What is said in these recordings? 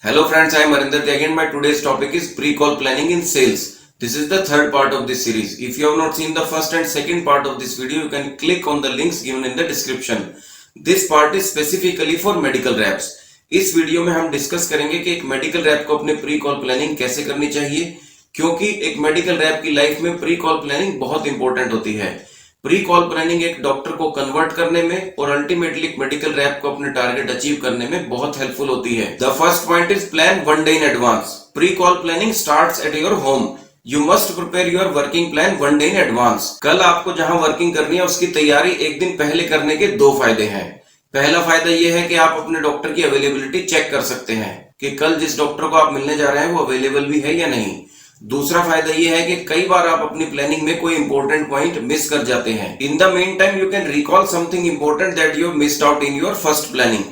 Hello friends, I am Arindar again. My today's topic is pre-call planning in sales. This is the third part of this series. If you have not seen the first and second part of this video, you can click on the links given in the description. This part is specifically for medical reps. इस video में हम discuss करेंगे कि एक medical rap को अपने pre call planning कैसे करनी चाहिए, क्योंकि एक मेडिकल रैप की लाइफ में प्री कॉल प्लानिंग बहुत इंपॉर्टेंट होती है। प्री कॉल प्लानिंग एक डॉक्टर को कन्वर्ट करने में और अल्टीमेटली एक मेडिकल रैप को अपने टारगेट अचीव करने में बहुत हेल्पफुल होती है। The first point is plan 1 day in advance. Pre call planning starts at your home. You must prepare your working plan 1 day in advance. कल आपको जहां वर्किंग करनी है उसकी तैयारी एक दिन पहले करने के दो फायदे हैं। पहला फायदा यह है कि आप अपने डॉक्टर की अवेलेबिलिटी चेक कर सकते हैं कि कल जिस डॉक्टर को आप मिलने जा रहे हैं वो अवेलेबल भी है या नहीं। दूसरा फायदा यह है कि कई बार आप अपनी प्लानिंग में कोई इंपॉर्टेंट पॉइंट मिस कर जाते हैं। In the main time you can recall something important that you missed out in your first planning.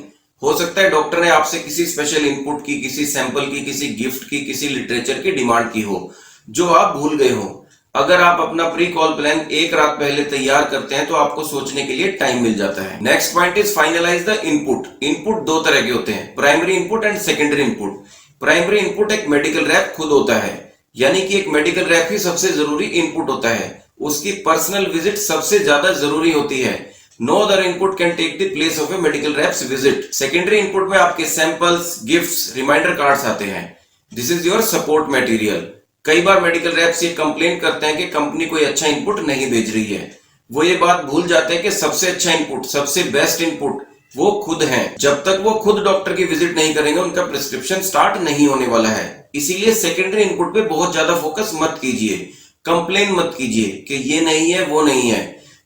हो सकता है डॉक्टर ने आपसे किसी स्पेशल इनपुट की, किसी सैंपल की, किसी गिफ्ट की, किसी लिटरेचर की डिमांड की हो जो आप भूल गए हो। अगर आप अपना प्री कॉल प्लान एक रात पहले तैयार करते हैं तो आपको सोचने के लिए टाइम मिल जाता है। Next point is finalise the input. Input दो तरह के होते हैं, primary input and secondary input. Primary input एक मेडिकल रैप खुद होता है, यानी कि एक मेडिकल रैप ही सबसे जरूरी इनपुट होता है। उसकी पर्सनल विजिट सबसे ज्यादा जरूरी होती है। No other input can take the place of a medical rep's visit. Secondary input में आपके सैंपल्स, गिफ्ट्स, रिमाइंडर कार्ड्स आते हैं। This is your support material. कई बार मेडिकल रैप्स ये कंप्लेन करते हैं कि कंपनी कोई अच्छा इनपुट नहीं भेज रही है। वो ये बात भूल जाते हैं कि सबसे अच्छा इनपुट, सबसे बेस्ट इनपुट वो खुद हैं। जब तक वो खुद डॉक्टर की विजिट नहीं करेंगे उनका प्रिस्क्रिप्शन स्टार्ट नहीं होने वाला है। इसीलिए सेकेंडरी इनपुट पे बहुत ज्यादा फोकस मत कीजिए, कंप्लेन मत कीजिए कि ये नहीं है वो नहीं है।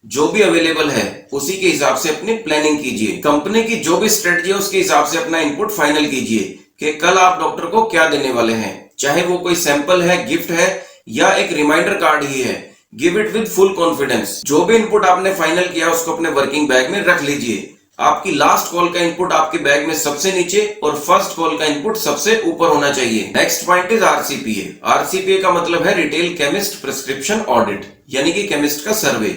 जो भी अवेलेबल है उसी के हिसाब से अपनी प्लानिंग कीजिए। कंपनी की जो भी स्ट्रेटजी है उसके हिसाब से अपना इनपुट फाइनल कीजिए कि कल आप डॉक्टर को क्या देने वाले हैं। चाहे वो कोई सैंपल है, गिफ्ट है या एक रिमाइंडर कार्ड ही है, give it with full confidence. जो भी इनपुट आपने फाइनल किया उसको अपने वर्किंग बैग में रख लीजिए। आपकी लास्ट कॉल का इनपुट आपके बैग में सबसे नीचे और फर्स्ट कॉल का इनपुट सबसे ऊपर होना चाहिए। Next point is RCPA. RCPA का मतलब है रिटेल केमिस्ट प्रिस्क्रिप्शन ऑडिट, यानी कि केमिस्ट का सर्वे।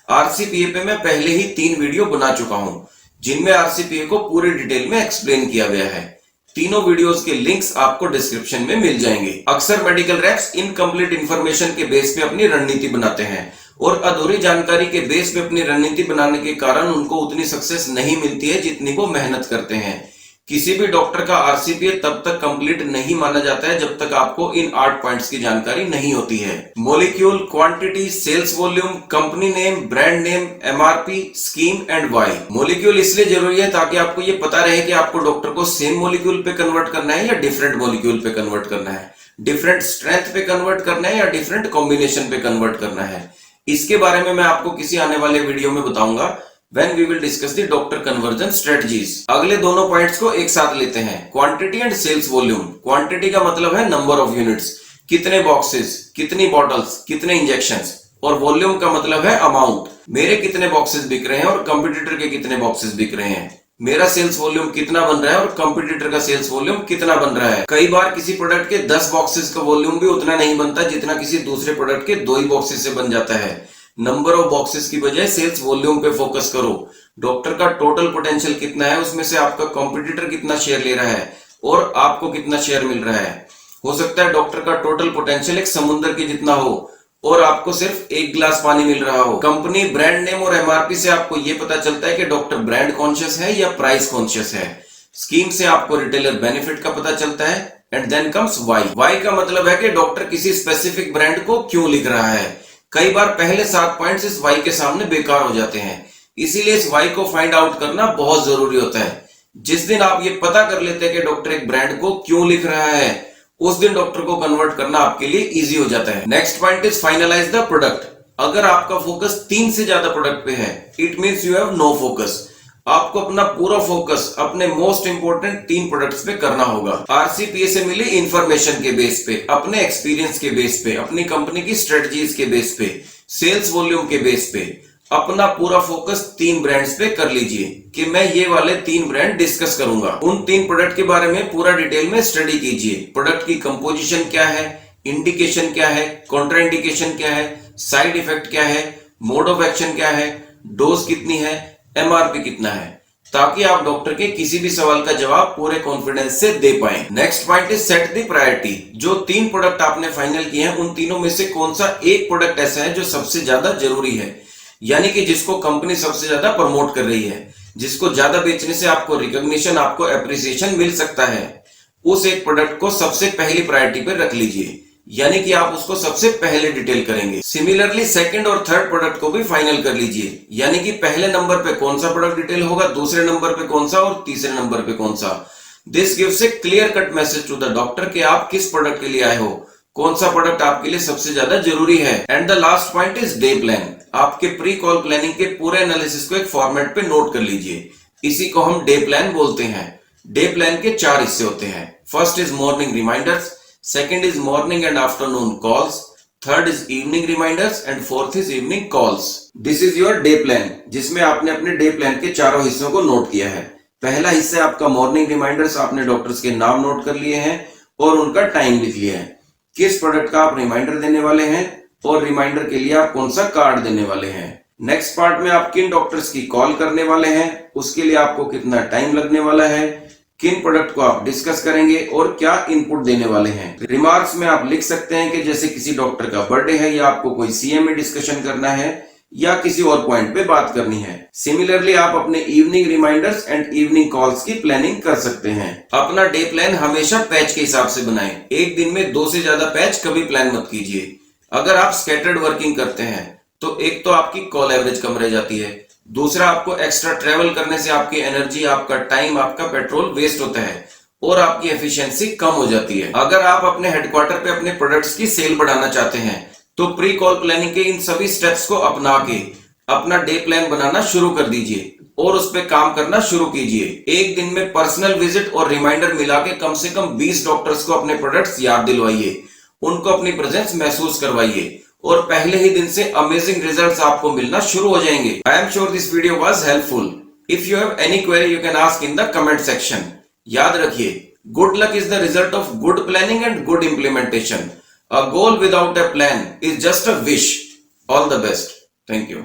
आरसीपीए पे मैं पहले ही 3 वीडियो बना चुका हूं जिनमें आरसीपीए को पूरी डिटेल में एक्सप्लेन किया गया है। तीनों वीडियोस के लिंक्स आपको डिस्क्रिप्शन में मिल जाएंगे। अक्सर मेडिकल रैप्स इनकम्प्लीट इंफॉर्मेशन के बेस पे अपनी रणनीति बनाते हैं और अधूरी जानकारी के बेस पे अपनी रणनीति बनाने के कारण उनको उतनी सक्सेस नहीं मिलती है जितनी वो मेहनत करते हैं। किसी भी डॉक्टर का आरसीपीए तब तक कंप्लीट नहीं माना जाता है जब तक आपको इन 8 पॉइंट्स की जानकारी नहीं होती है। Molecule, quantity, sales volume, company name, brand name, MRP, scheme and Y. Molecule इसलिए जरूरी है ताकि आपको ये पता रहे कि आपको डॉक्टर को सेम मॉलिक्यूल पे कन्वर्ट करना है या डिफरेंट मॉलिक्यूल पे कन्वर्ट करना है, डिफरेंट स्ट्रेंथ पे कन्वर्ट करना है या डिफरेंट कॉम्बिनेशन पे कन्वर्ट करना है। इसके बारे में मैं आपको किसी आने वाले वीडियो में बताऊंगा when we will discuss the doctor conversion strategies। अगले दोनों पॉइंट्स को एक साथ लेते हैं, quantity and sales volume. Quantity का मतलब है नंबर ऑफ यूनिट्स, कितने बॉक्सेस, कितनी बॉटल्स, कितने इंजेक्शंस, और वॉल्यूम का मतलब है अमाउंट, मेरे कितने बॉक्सेस बिक रहे हैं और कंपटीटर के कितने बॉक्सेस बिक रहे हैं। मेरा सेल्स वॉल्यूम कितना बन रहा है और कंपटीटर का सेल्स वॉल्यूम कितना बन रहा है। कई बार किसी प्रोडक्ट के 10 बॉक्सेस का वॉल्यूम भी उतना नहीं बनता जितना किसी दूसरे प्रोडक्ट के 2 ही बॉक्सेस से बन जाता है। नंबर ऑफ बॉक्सेस की बजाय सेल्स वॉल्यूम पे फोकस करो। डॉक्टर का टोटल पोटेंशियल कितना है, उसमें से आपका कंपटीटर कितना शेयर ले रहा है और आपको कितना शेयर मिल रहा है। हो सकता है डॉक्टर का टोटल पोटेंशियल एक समुद्र के जितना हो और आपको सिर्फ 1 गिलास पानी मिल रहा हो। कंपनी, ब्रांड नेम और एमआरपी से आपको यह पता चलता है कि डॉक्टर ब्रांड कॉन्शियस है या प्राइस कॉन्शियस है। स्कीम से आपको रिटेलर बेनिफिट का पता चलता है। And then comes Y. Y का मतलब है कि डॉक्टर किसी स्पेसिफिक ब्रांड को क्यों लिख रहा है। कई बार पहले 7 पॉइंट्स इस वाई के सामने बेकार हो जाते हैं, इसीलिए इस वाई को फाइंड आउट करना बहुत जरूरी होता है। जिस दिन आप ये पता कर लेते हैं कि डॉक्टर एक ब्रांड को क्यों लिख रहा है, उस दिन डॉक्टर को कन्वर्ट करना आपके लिए इजी हो जाता है। Next point is finalise the product. अगर आपका फोकस 3 से ज्यादा प्रोडक्ट पे है, it means you have no focus. आपको अपना पूरा फोकस अपने मोस्ट इंपोर्टेंट 3 प्रोडक्ट्स पे करना होगा। आरसीपीए से मिली इंफॉर्मेशन के बेस पे, अपने एक्सपीरियंस के बेस पे, अपनी कंपनी की स्ट्रेटजीज के बेस पे, सेल्स वॉल्यूम के बेस पे अपना पूरा फोकस 3 ब्रांड्स पे कर लीजिए कि मैं ये वाले 3 ब्रांड डिस्कस करूंगा। उन 3 प्रोडक्ट के बारे में पूरा डिटेल में स्टडी कीजिए। प्रोडक्ट की कंपोजिशन क्या है, इंडिकेशन क्या है, कॉन्ट्राइंडिकेशन क्या है, साइड इफेक्ट क्या है, मोड ऑफ एक्शन क्या है, डोज कितनी है, एमआरपी कितना है, ताकि आप डॉक्टर के किसी भी सवाल का जवाब पूरे कॉन्फिडेंस से दे पाएं। Next point is set the priority. जो 3 प्रोडक्ट आपने फाइनल किए हैं उन तीनों में से कौन सा एक प्रोडक्ट ऐसा है जो सबसे ज्यादा जरूरी है, यानी कि जिसको कंपनी सबसे ज्यादा प्रमोट कर रही है, जिसको ज्यादा बेचने से आपको रिकॉग्निशन, आपको एप्रिसिएशन मिल सकता है। उस एक प्रोडक्ट को सबसे पहली प्रायोरिटी पर रख लीजिए, यानी कि आप उसको सबसे पहले डिटेल करेंगे। सिमिलरली सेकंड और थर्ड प्रोडक्ट को भी फाइनल कर लीजिए, यानी कि पहले नंबर पे कौन सा प्रोडक्ट डिटेल होगा, दूसरे नंबर पे कौन सा और तीसरे नंबर पे कौन सा। This gives a clear cut message to the doctor कि आप किस प्रोडक्ट के लिए आए हो, कौन सा प्रोडक्ट आपके लिए सबसे ज्यादा जरूरी है। And the last point is day plan. आपके प्री कॉल प्लानिंग के पूरे एनालिसिस को एक फॉर्मेट पे नोट कर लीजिए, इसी को हम डे प्लान बोलते हैं। डे प्लान के 4 हिस्से होते हैं। First is morning reminders, second is morning and afternoon calls, third is evening reminders and fourth is evening calls. This is your day plan, जिसमें आपने अपने डे प्लान के चारों हिस्सों को नोट किया है। पहला हिस्सा आपका मॉर्निंग रिमाइंडर्स, आपने डॉक्टर्स के नाम नोट कर लिए हैं और उनका टाइम लिख लिया है, किस प्रोडक्ट का आप रिमाइंडर देने वाले हैं और रिमाइंडर के लिए आप कौन सा कार्ड देने वाले हैं। नेक्स्ट पार्ट में आप किन डॉक्टर्स की कॉल करने वाले हैं, उसके लिए आपको कितना टाइम लगने वाला है, किन प्रोडक्ट को आप डिस्कस करेंगे और क्या इनपुट देने वाले हैं। रिमार्क्स में आप लिख सकते हैं कि जैसे किसी डॉक्टर का बर्थडे है या आपको कोई सीएम में डिस्कशन करना है या किसी और पॉइंट पे बात करनी है। सिमिलरली आप अपने evening reminders and evening calls की प्लानिंग कर सकते हैं। अपना डे प्लान हमेशा पैच के हिसाब से बनाएं। एक दिन में 2 से ज्यादा पैच कभी प्लान मत कीजिए। अगर आप स्कैटर्ड वर्किंग करते हैं तो एक तो आपकी कॉल एवरेज कम रह जाती है, दूसरा आपको एक्स्ट्रा ट्रेवल करने से आपकी एनर्जी, आपका टाइम, आपका पेट्रोल वेस्ट होता है और आपकी एफिशिएंसी कम हो जाती है। अगर आप अपने हेडक्वार्टर पे अपने प्रोडक्ट्स की सेल बढ़ाना चाहते हैं तो प्री कॉल प्लानिंग के इन सभी स्टेप्स को अपना के अपना डे प्लान बनाना शुरू कर दीजिए और उस पर काम करना शुरू कीजिए। एक दिन में पर्सनल विजिट और रिमाइंडर मिला के कम से कम 20 डॉक्टर्स को अपने प्रोडक्ट्स याद दिलवाइए, उनको अपनी प्रेजेंस महसूस करवाइए और पहले ही दिन से अमेजिंग रिजल्ट्स आपको मिलना शुरू हो जाएंगे। I am sure this video was helpful. If you have any query you can ask in the comment section. याद रखिए, good luck is the result of good planning and good implementation. A goal without a plan is just a wish. All the best. Thank you.